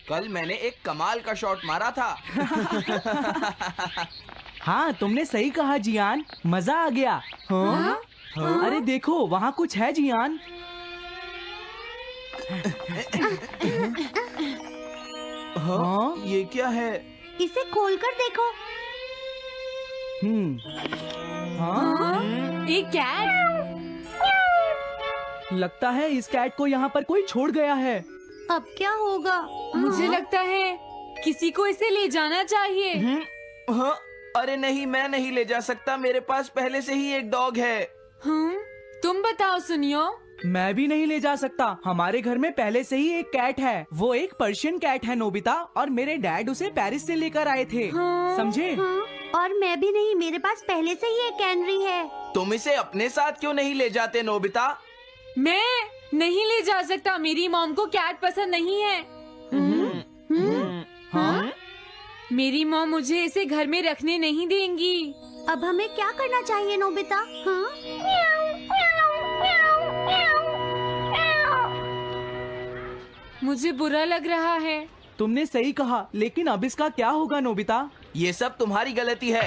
कल मैंने एक कमाल का शॉट मारा था। हाँ, तुमने सही कहा जियान, मजा आ गया। हाँ? अरे देखो, वहाँ कुछ है जियान। हाँ? ये क्या है? इसे खोलकर देखो। हाँ? एक कैट। लगता है इस कैट को यहाँ पर कोई छोड़ गया है। अब क्या होगा? मुझे लगता है किसी को इसे ले जाना चाहिए। हाँ? अरे नहीं, मैं नहीं ले जा सकता, मेरे पास पहले से ही एक डॉग है। तुम बताओ सुनियो। मैं भी नहीं ले जा सकता, हमारे घर में पहले से ही एक कैट है। वो एक पर्शियन कैट है नोबिता, और मेरे डैड उसे पेरिस से लेकर आए थे। समझे? हाँ, और मैं भी नहीं, मेरे पास पहले से ही एक कैनरी है। तुम इसे अपने साथ क्यों नहीं ले जाते नोबिता? मैं नहीं ले जा सकता, मेरी मॉम को कैट पसंद नहीं है। हाँ? मेरी मॉम मुझे इसे घर में रखने नहीं देंगी। अब हमें क्या करना चाहिए नोबिता? हाँ? मुझे बुरा लग रहा है। तुमने सही कहा, लेकिन अब इसका क्या होगा नोबिता? ये सब तुम्हारी गलती है।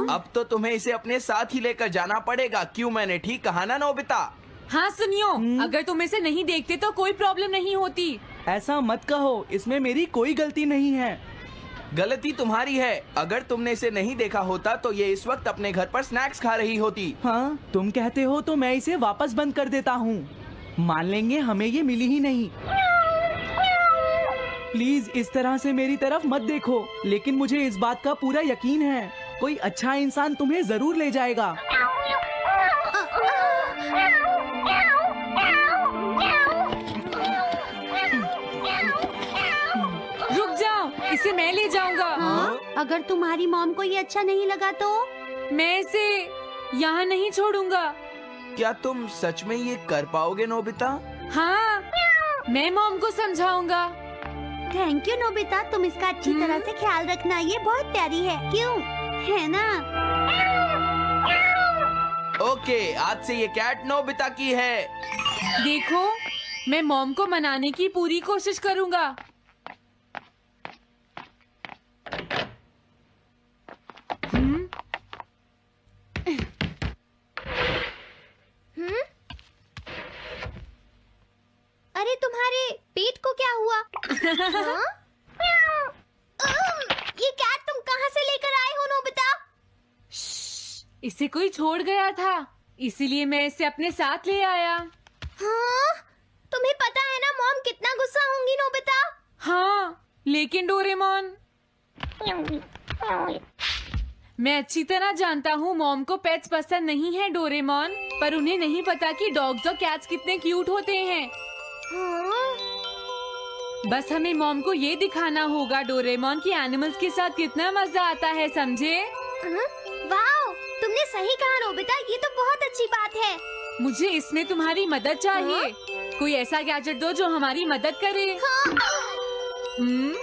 अब तो तुम्हें इसे अपने साथ ही लेकर जाना पड़ेगा। क्यों, मैंने ठीक कहा ना नोबिता? हाँ सुनियो, अगर तुम इसे नहीं देखते तो कोई प्रॉब्लम नहीं होती। ऐसा मत कहो, इसमें मेरी कोई गलती नहीं है। गलती तुम्हारी है। अगर तुमने इसे नहीं देखा होता तो ये इस वक्त अपने घर पर स्नैक्स खा रही होती। हाँ, तुम कहते हो तो मैं इसे वापस बंद कर देता हूँ। मान लेंगे हमें ये मिली ही नहीं। प्लीज इस तरह से मेरी तरफ मत देखो, लेकिन मुझे इस बात का पूरा यकीन है, कोई अच्छा इंसान तुम्हें जरूर ले जाएगा। रुक जाओ, इसे मैं ले जाऊंगा। हाँ? अगर तुम्हारी मॉम को ये अच्छा नहीं लगा तो? मैं इसे यहाँ नहीं छोड़ूंगा। क्या तुम सच में ये कर पाओगे नोबिता? हाँ, मैं मॉम को समझाऊंगा। थैंक यू नोबिता, तुम इसका अच्छी तरह से ख्याल रखना, ये बहुत प्यारी है। क्यों, है ना? ओके, आज से ये कैट नोबिता की है। देखो, मैं मॉम को मनाने की पूरी कोशिश करूंगा। अरे तुम्हारे पेट को क्या हुआ? हाँ? ये कैट तुम कहाँ से लेकर आए हो नोबिता? इसे कोई छोड़ गया था, इसीलिए मैं इसे अपने साथ ले आया। हाँ? तुम्हें पता है ना मॉम कितना गुस्सा होंगी नोबिता? हाँ, लेकिन डोरेमोन, मैं अच्छी तरह जानता हूँ मॉम को पेट्स पसंद नहीं है डोरेमोन, पर उन्हें नहीं पता कि डॉग्स और कैट्स कितने क्यूट होते हैं। हाँ? बस हमें मॉम को ये दिखाना होगा डोरेमोन कि एनिमल्स के साथ कितना मजा आता है, समझे? हाँ? वाओ, तुमने सही कहा नोबिता, ये तो बहुत अच्छी बात है। मुझे इसमें तुम्हारी मदद चाहिए। कोई ऐसा गैजेट दो जो हमारी मदद करे। हाँ? हम्म?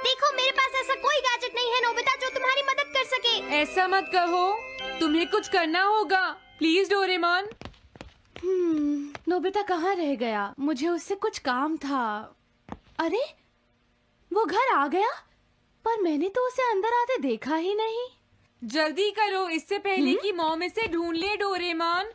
देखो, मेरे पास ऐसा कोई गैजेट नहीं है नोबिता जो तुम्हारी मदद कर सके। ऐसा मत कहो, तुम्हें कुछ करना होगा, प्लीज डोरेमोन। नोबिता कहाँ रह गया? मुझे उससे कुछ काम था। अरे, वो घर आ गया, पर मैंने तो उसे अंदर आते देखा ही नहीं। जल्दी करो, इससे पहले कि मॉम इसे ढूंढ ले। डोरेमोन,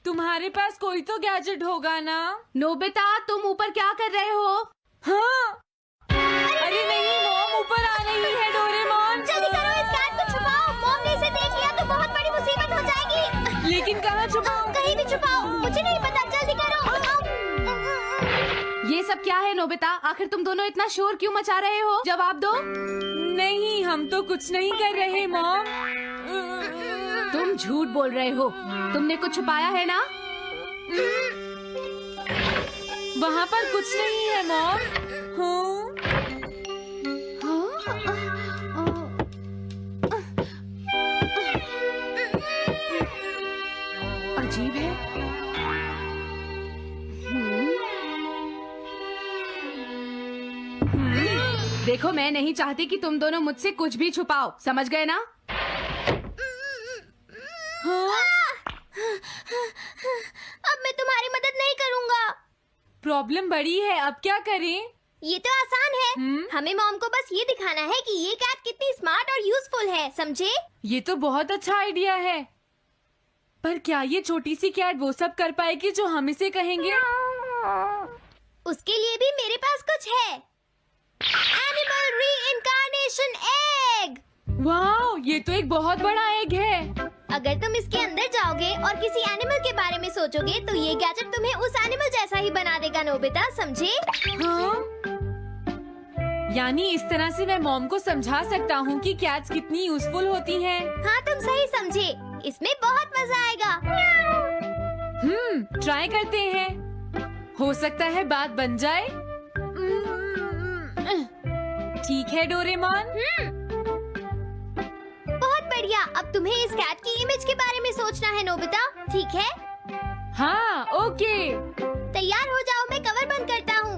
तुम्हारे पास कोई तो गैजेट होगा ना? नोबिता, तुम ऊपर क्या कर रहे हो? हाँ? अरे नहीं, मॉम ऊपर आ रही है। डोरेमोन, जल्दी करो, इस कैट को छुपाओ। मॉम ने इसे देख लिया तो बहुत बड़ी मुसीबत हो जाएगी। लेकिन कहाँ छुपाऊं? कहीं भी छुपाओ, मुझे नहीं पता, जल्दी करो। ये सब क्या है नोबिता? आखिर तुम दोनों इतना शोर क्यों मचा रहे हो? जवाब दो। नहीं, हम तो कुछ नहीं कर रहे मॉम। तुम झूठ बोल रहे हो, तुमने कुछ छुपाया है ना? वहाँ पर कुछ नहीं है मॉम। हाँ? अजीब है। देखो, मैं नहीं चाहती कि तुम दोनों मुझसे कुछ भी छुपाओ, समझ गए ना? अब मैं तुम्हारी मदद नहीं करूँगा। प्रॉब्लम बड़ी है, अब क्या करें? ये तो आसान है। हमें मॉम को बस ये दिखाना है कि ये कैट कितनी स्मार्ट और यूजफुल है, समझे? ये तो बहुत अच्छा आइडिया है, पर क्या ये छोटी सी कैट वो सब कर पाएगी जो हम इसे कहेंगे? उसके लिए भी मेरे पास कुछ है। Animal reincarnation egg. वाह, ये तो एक बहुत बड़ा एग है। अगर तुम इसके अंदर जाओगे और किसी एनिमल के बारे में सोचोगे तो ये गैजेट तुम्हें उस एनिमल जैसा ही बना देगा, नोबिता, समझे? हाँ? यानी इस तरह से मैं मॉम को समझा सकता हूँ कि कैट्स कितनी यूजफुल होती हैं। हाँ, तुम सही समझे। इसमें बहुत मजा आएगा। ट्राई करते हैं। हो सकता है बात बन जाए। ठीक है डोरेमोन। बहुत बढ़िया। अब तुम्हें इस कैट की इमेज के बारे में सोचना है, नोबिता, ठीक है? हाँ, ओके। तैयार हो जाओ, मैं कवर बंद करता हूँ।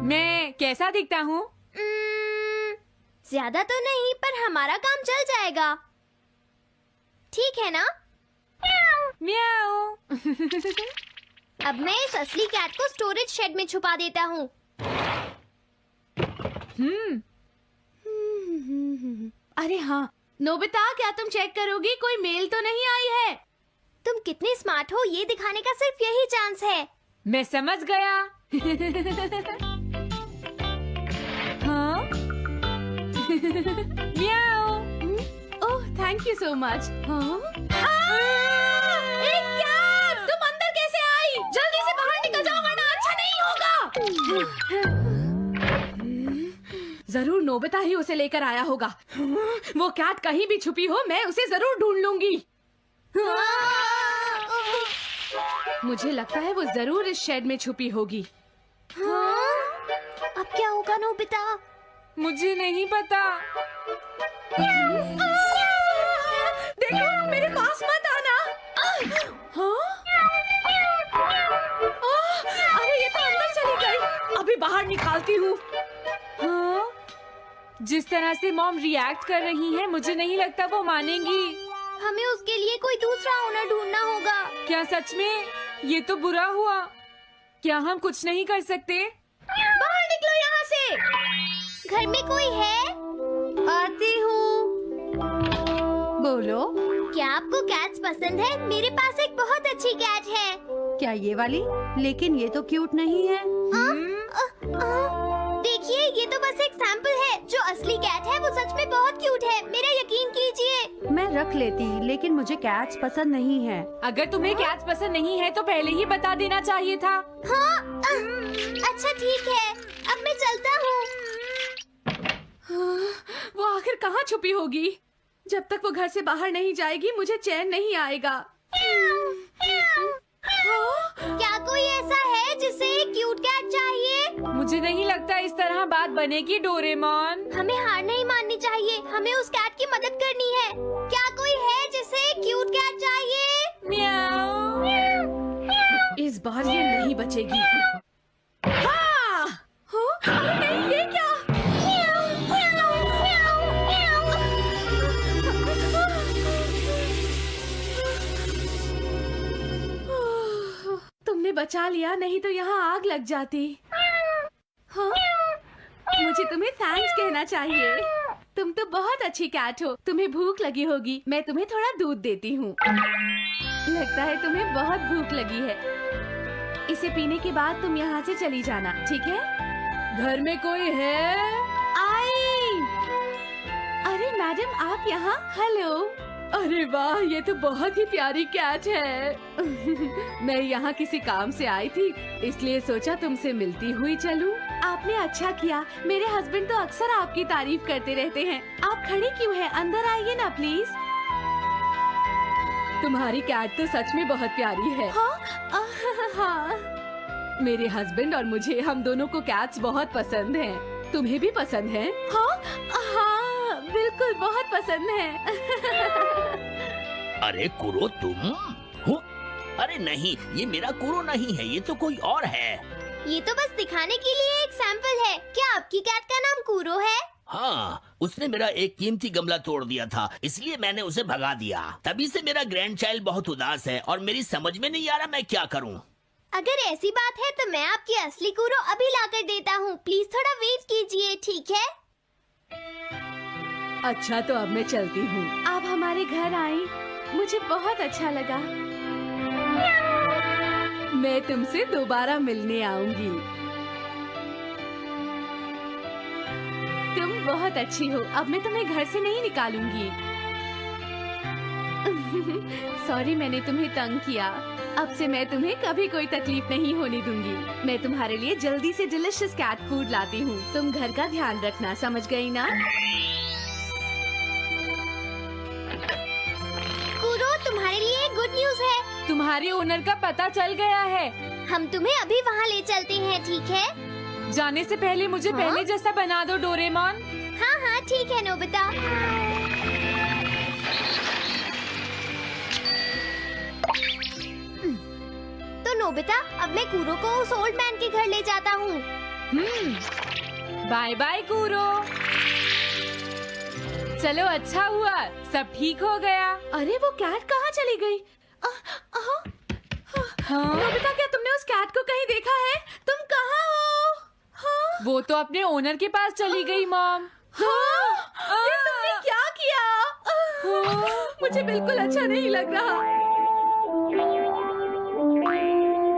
मैं कैसा दिखता हूँ? ज्यादा तो नहीं, पर हमारा काम चल जाएगा, ठीक है ना? म्याऊ। अब मैं इस असली कैट को स्टोरेज शेड में छुपा देता हूँ। अरे हाँ, नोबिता, क्या तुम चेक करोगी कोई मेल तो नहीं आई है? तुम कितने स्मार्ट हो ये दिखाने का सिर्फ यही चांस है। मैं समझ गया। हाँ? म्याऊ। ओह, थैंक यू सो मच। तुम अंदर कैसे आई? जल्दी से बाहर निकल जाओ वरना अच्छा नहीं होगा। जरूर नोबिता ही उसे लेकर आया होगा। वो कैट कहीं भी छुपी हो, मैं उसे जरूर ढूंढ लूंगी। मुझे लगता है वो जरूर इस शेड में छुपी होगी। अब क्या होगा, नोबिता? मुझे नहीं पता। देखो, मेरे पास मत आना। हाँ? अरे ये तो अंदर चली गई। अभी बाहर निकालती हूँ। हाँ? जिस तरह से मॉम रिएक्ट कर रही है, मुझे नहीं लगता वो मानेंगी। हमें उसके लिए कोई दूसरा ओनर ढूंढना होगा। क्या सच में? ये तो बुरा हुआ। क्या हम कुछ नहीं कर सकते? बाहर निकलो यहाँ से। घर में कोई है? आती हूँ। बोलो, क्या आपको कैट्स पसंद है? मेरे पास एक बहुत अच्छी कैट है। क्या ये वाली? लेकिन ये तो क्यूट नहीं है। देखिए, ये तो बस एक सैंपल है। जो असली कैट है वो सच में बहुत क्यूट है, मेरा यकीन कीजिए। मैं रख लेती, लेकिन मुझे कैट्स पसंद नहीं है। अगर तुम्हें कैट्स पसंद नहीं है तो पहले ही बता देना चाहिए था। हाँ, अच्छा ठीक है, अब मैं चलता हूँ। वो आखिर कहाँ छुपी होगी? जब तक वो घर से बाहर नहीं जाएगी मुझे चैन नहीं आएगा। क्या कोई ऐसा है जिसे एक क्यूट कैट चाहिए? मुझे नहीं लगता इस तरह बात बनेगी डोरेमोन। हमें हार नहीं माननी चाहिए, हमें उस कैट की मदद करनी है। क्या कोई है जिसे एक क्यूट कैट चाहिए? म्याऊ। इस बार ये नहीं बचेगी। हाँ! अरे नहीं, ये क्या? तुमने बचा लिया, नहीं तो यहाँ आग लग जाती। हाँ? मुझे तुम्हें थैंक्स कहना चाहिए। तुम तो बहुत अच्छी कैट हो। तुम्हें भूख लगी होगी, मैं तुम्हें थोड़ा दूध देती हूँ। लगता है तुम्हें बहुत भूख लगी है। इसे पीने के बाद तुम यहाँ से चली जाना, ठीक है? घर में कोई है? आई! अरे मैडम, आप यहाँ? हेलो। अरे वाह, ये तो बहुत ही प्यारी कैट है। मैं यहाँ किसी काम से आई थी, इसलिए सोचा तुमसे मिलती हुई चलूं। आपने अच्छा किया। मेरे हस्बैंड तो अक्सर आपकी तारीफ करते रहते हैं। आप खड़ी क्यों हैं? अंदर आइए ना प्लीज। तुम्हारी कैट तो सच में बहुत प्यारी है। हाँ। मेरे हस्बैंड और मुझे, हम दोनों को कैट्स बहुत पसंद हैं। तुम्हें भी पसंद है? हाँ, बिल्कुल बहुत पसंद है। अरे कुरो, तुम हो? अरे नहीं, ये मेरा कुरो नहीं है, ये तो कोई और है। ये तो बस दिखाने के लिए एक सैंपल है। क्या आपकी कैट का नाम कूरो है? हाँ, उसने मेरा एक कीमती गमला तोड़ दिया था, इसलिए मैंने उसे भगा दिया। तभी से मेरा ग्रैंड चाइल्ड बहुत उदास है और मेरी समझ में नहीं आ रहा मैं क्या करूं। अगर ऐसी बात है तो मैं आपकी असली कूरो अभी लाकर देता हूँ। प्लीज थोड़ा वेट कीजिए, ठीक है? अच्छा तो अब मैं चलती हूँ। आप हमारे घर आई, मुझे बहुत अच्छा लगा। मैं तुमसे दोबारा मिलने आऊंगी। तुम बहुत अच्छी हो। अब मैं तुम्हें घर से नहीं निकालूंगी। सॉरी मैंने तुम्हें तंग किया। अब से मैं तुम्हें कभी कोई तकलीफ नहीं होने दूंगी। मैं तुम्हारे लिए जल्दी से डिलिशियस कैट फूड लाती हूँ। तुम घर का ध्यान रखना, समझ गई ना? कूरो, तुम्हारे लिए गुड न्यूज है। तुम्हारे ओनर का पता चल गया है। हम तुम्हें अभी वहाँ ले चलते हैं, ठीक है? जाने से पहले मुझे पहले जैसा बना दो डोरेमोन। हाँ हाँ ठीक है नोबिता। तो नोबिता, अब मैं कूरो को उस ओल्ड मैन के घर ले जाता हूँ। बाय बाय कूरो। चलो अच्छा हुआ, सब ठीक हो गया। अरे वो कैट कहाँ चली गई? हाँ? नोबिता, क्या तुमने उस कैट को कहीं देखा है? तुम कहाँ हो? हाँ? वो तो अपने ओनर के पास चली गई मॉम। हाँ? ये तुमने क्या किया? मुझे बिल्कुल अच्छा नहीं लग रहा।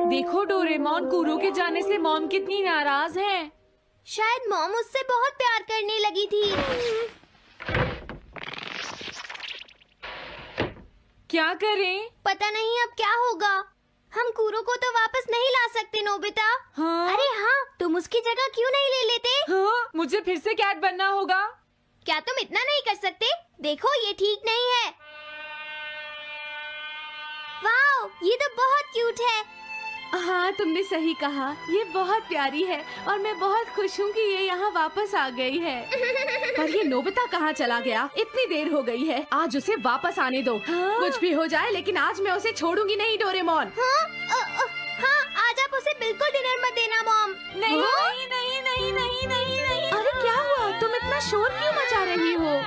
देखो डोरेमोन, कूरो के जाने से मॉम कितनी नाराज हैं। शायद मॉम उससे बहुत प्यार करने लगी थी। क्या करें? पता नहीं अब क्या होगा। हम कूरो को तो वापस नहीं ला सकते नोबिता। हाँ? अरे हाँ, तुम उसकी जगह क्यों नहीं ले लेते? हाँ? मुझे फिर से कैट बनना होगा। क्या तुम इतना नहीं कर सकते? देखो ये ठीक नहीं है। वाओ, ये तो बहुत क्यूट है। हाँ तुमने सही कहा, ये बहुत प्यारी है और मैं बहुत खुश हूँ कि ये यहाँ वापस आ गई है। पर ये नोबिता कहाँ चला गया? इतनी देर हो गई है, आज उसे वापस आने दो। हाँ? कुछ भी हो जाए लेकिन आज मैं उसे छोड़ूंगी नहीं डोरेमोन। हाँ, हाँ, आज आप उसे बिल्कुल डिनर मत देना मॉम। नहीं हाँ? नहीं नहीं नहीं नहीं नहीं नहीं। अरे क्या हुआ? तुम इतना शोर क्यों मचा रही हो?